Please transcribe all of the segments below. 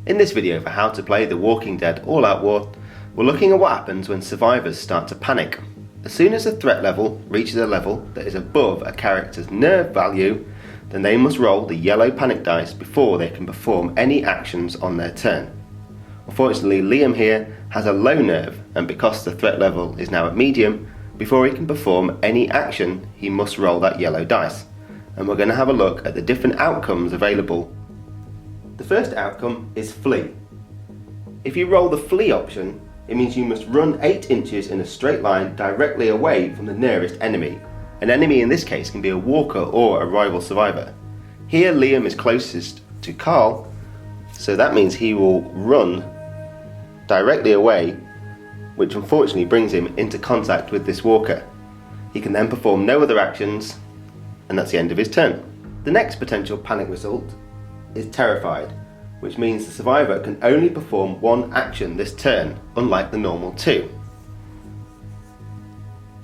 In this video for how to play The Walking Dead All-Out War, we're looking at what happens when survivors start to panic. As soon as the threat level reaches a level that is above a character's nerve value, then they must roll the yellow panic dice before they can perform any actions on their turn. Unfortunately, Liam here has a low nerve, and because the threat level is now at medium, before he can perform any action he must roll that yellow dice. And we're going to have a look at the different outcomes available. The first outcome is flee. If you roll the flee option, it means you must run 8 inches in a straight line directly away from the nearest enemy. An enemy in this case can be a walker or a rival survivor. Here Liam is closest to Carl, so that means he will run directly away, which unfortunately brings him into contact with this walker. He can then perform no other actions, and that's the end of his turn. The next potential panic result is terrified, which means the survivor can only perform one action this turn, unlike the normal 2.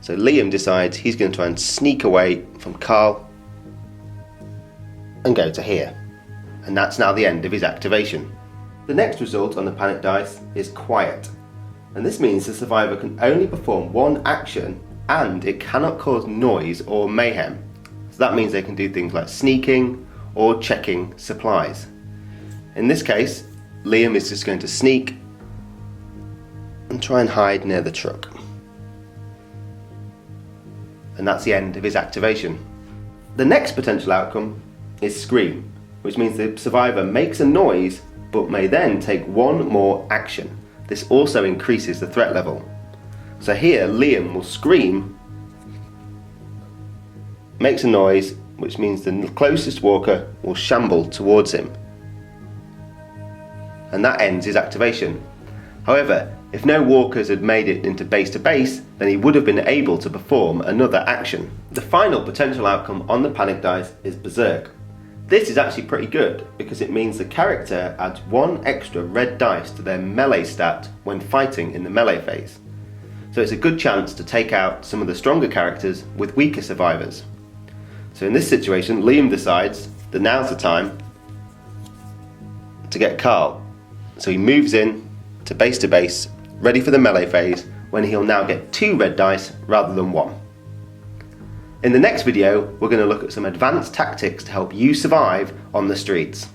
So Liam decides he's going to try and sneak away from Carl and go to here. And that's now the end of his activation. The next result on the panic dice is quiet. And this means the survivor can only perform one action and it cannot cause noise or mayhem. So that means they can do things like sneaking or checking supplies. In this case, Liam is just going to sneak and try and hide near the truck. And that's the end of his activation. The next potential outcome is scream, which means the survivor makes a noise but may then take one more action. This also increases the threat level. So here Liam will scream, makes a noise, which means the closest walker will shamble towards him. And that ends his activation. However, if no walkers had made it into base to base, then he would have been able to perform another action. The final potential outcome on the panic dice is BERSERK. This is actually pretty good because it means the character adds 1 extra red dice to their melee stat when fighting in the melee phase. So it's a good chance to take out some of the stronger characters with weaker survivors. So in this situation, Liam decides that now's the time to get Carl. So he moves in to base, ready for the melee phase, when he'll now get 2 red dice rather than 1. In the next video, we're going to look at some advanced tactics to help you survive on the streets.